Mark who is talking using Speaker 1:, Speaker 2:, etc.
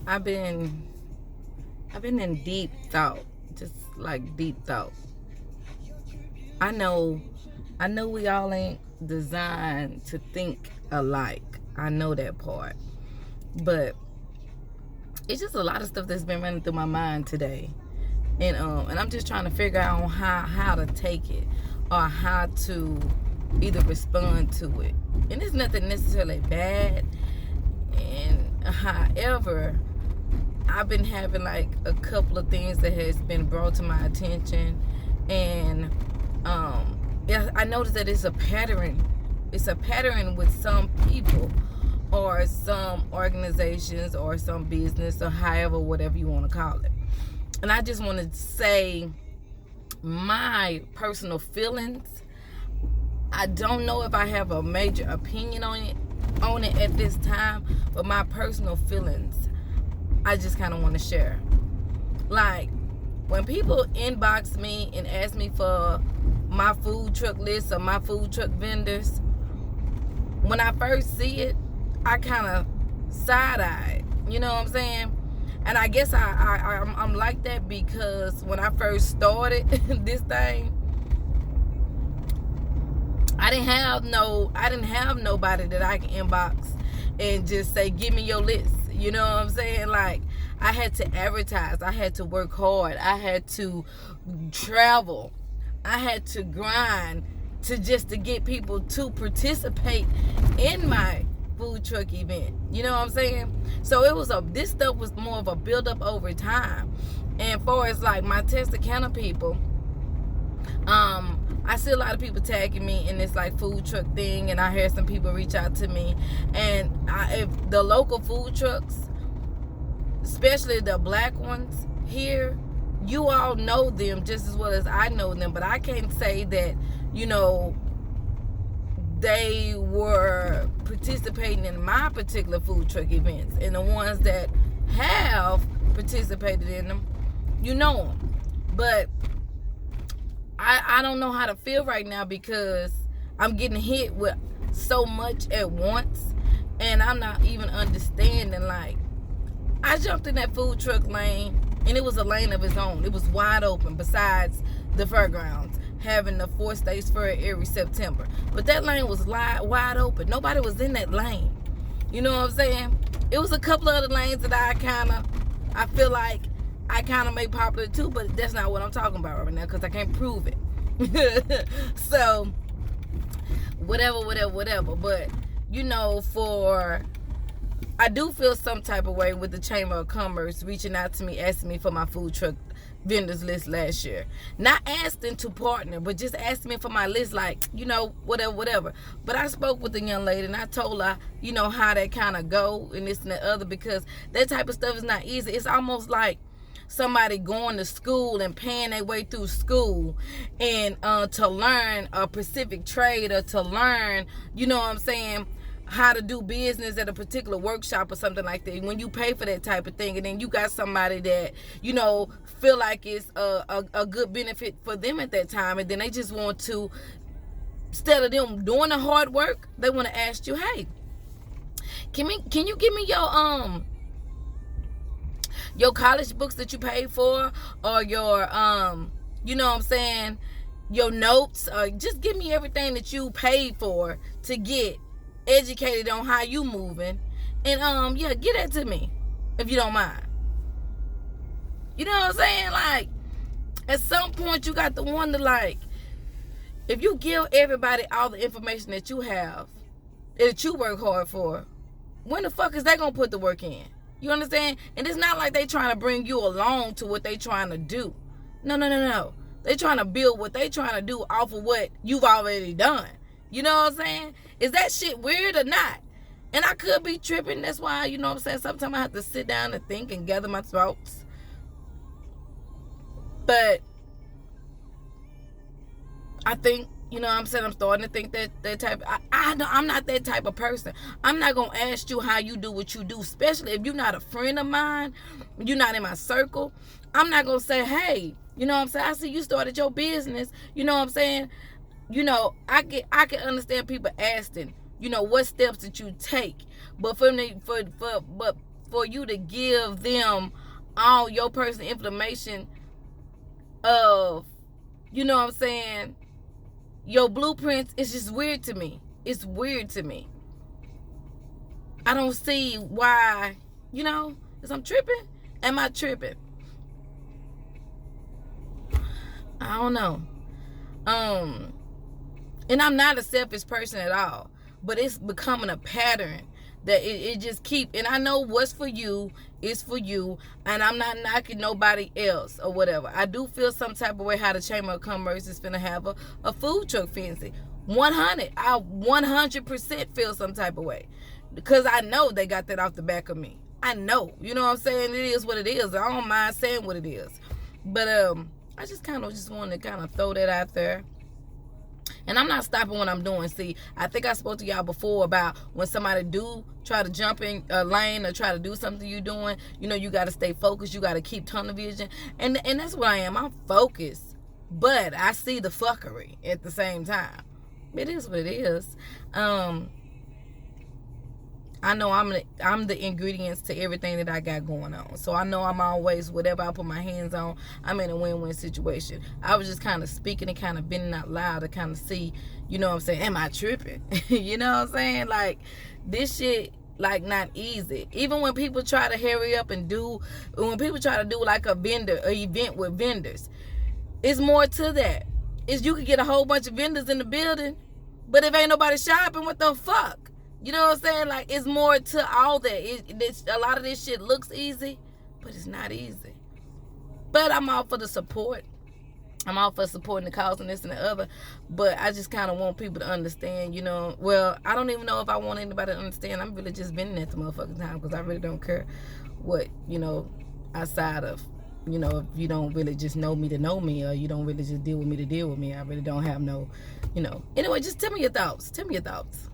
Speaker 1: I've been in deep thought, just like deep thought. I know we all ain't designed to think alike. I know that part. But it's just a lot of stuff that's been running through my mind today. And I'm just trying to figure out how to take it or how to either respond to it. And it's nothing necessarily bad. And however, I've been having like a couple of things that has been brought to my attention, and yeah, I noticed that it's a pattern. It's a pattern with some people, or some organizations, or some business, or however, whatever you want to call it. And I just want to say my personal feelings. I don't know if I have a major opinion on it at this time, but my personal feelings, I just kind of want to share. Like, when people inbox me and ask me for my food truck list or my food truck vendors, when I first see it, I kind of side-eye. You know what I'm saying? And I guess I'm like that because when I first started this thing, I didn't have nobody that I can inbox and just say, give me your list. You know what I'm saying? Like, I had to advertise. I had to work hard. I had to travel. I had to grind to get people to participate in my food truck event. You know what I'm saying? So this stuff was more of a build up over time. And for as like my Texarkana people, I see a lot of people tagging me in this like food truck thing, and I heard some people reach out to me. And if the local food trucks, especially the black ones here, you all know them just as well as I know them, but I can't say that, you know, they were participating in my particular food truck events. And the ones that have participated in them, you know them. But I don't know how to feel right now because I'm getting hit with so much at once, and I'm not even understanding. Like, I jumped in that food truck lane, and it was a lane of its own. It was wide open besides the fairgrounds having the 4 States Fair every September. But that lane was wide open. Nobody was in that lane. You know what I'm saying? It was a couple of other lanes that I feel like I kind of made popular too, but that's not what I'm talking about right now because I can't prove it. So, whatever. But, you know, I do feel some type of way with the Chamber of Commerce reaching out to me, asking me for my food truck vendors list last year. Not asking to partner, but just asking me for my list, like, you know, whatever. But I spoke with the young lady and I told her, you know, how that kind of go and this and the other, because that type of stuff is not easy. It's almost like somebody going to school and paying their way through school and to learn a specific trade, or to learn, you know what I'm saying, how to do business at a particular workshop or something like that. When you pay for that type of thing, and then you got somebody that, you know, feel like it's a good benefit for them at that time, and then they just want to, instead of them doing the hard work, they want to ask you, hey, can you give me your college books that you paid for, or your you know what I'm saying, your notes, or just give me everything that you paid for to get educated on how you moving, and yeah, get that to me if you don't mind. You know what I'm saying? Like, at some point you got to wonder, like, if you give everybody all the information that you have, that you work hard for, when the fuck is they gonna put the work in? You understand? And it's not like they trying to bring you along to what they trying to do. No. They trying to build what they trying to do off of what you've already done. You know what I'm saying? Is that shit weird or not? And I could be tripping. That's why, you know what I'm saying, sometimes I have to sit down and think and gather my thoughts. But I think, you know what I'm saying, I'm starting to think that type. I'm not that type of person. I'm not going to ask you how you do what you do, especially if you're not a friend of mine, you're not in my circle. I'm not going to say, hey, you know what I'm saying, I see you started your business. You know what I'm saying? You know, I can understand people asking, you know, what steps that you take. But for you to give them all your personal information of, you know what I'm saying, your blueprints. It's just weird to me. It's weird to me. I don't see why, you know, is I'm tripping? Am I tripping? I don't know. And I'm not a selfish person at all, but it's becoming a pattern that it just keep, and I know what's for you is for you, and I'm not knocking nobody else or whatever. I do feel some type of way how the Chamber of Commerce is finna have a food truck fancy. 100. I 100% feel some type of way, because I know they got that off the back of me. I know, you know what I'm saying? It is what it is. I don't mind saying what it is, but I just kind of just wanted to kind of throw that out there. And I'm not stopping what I'm doing. See, I think I spoke to y'all before about when somebody do try to jump in a lane or try to do something you're doing, you know, you got to stay focused. You got to keep tunnel vision. And that's what I am. I'm focused. But I see the fuckery at the same time. It is what it is. I know I'm the ingredients to everything that I got going on. So I know I'm always, whatever I put my hands on, I'm in a win-win situation. I was just kind of speaking and kind of bending out loud to kind of see, you know what I'm saying, am I tripping? You know what I'm saying? Like, this shit, like, not easy. Even when people try to hurry up and when people try to do like an event with vendors, it's more to that. Is you could get a whole bunch of vendors in the building, but if ain't nobody shopping, what the fuck? You know what I'm saying? Like, it's more to all that. A lot of this shit looks easy, but it's not easy. But I'm all for the support. I'm all for supporting the cause and this and the other. But I just kind of want people to understand, you know. Well, I don't even know if I want anybody to understand. I'm really just been at the motherfucking time, because I really don't care what, you know, outside of, you know, if you don't really just know me to know me, or you don't really just deal with me to deal with me. I really don't have no, you know. Anyway, just tell me your thoughts. Tell me your thoughts.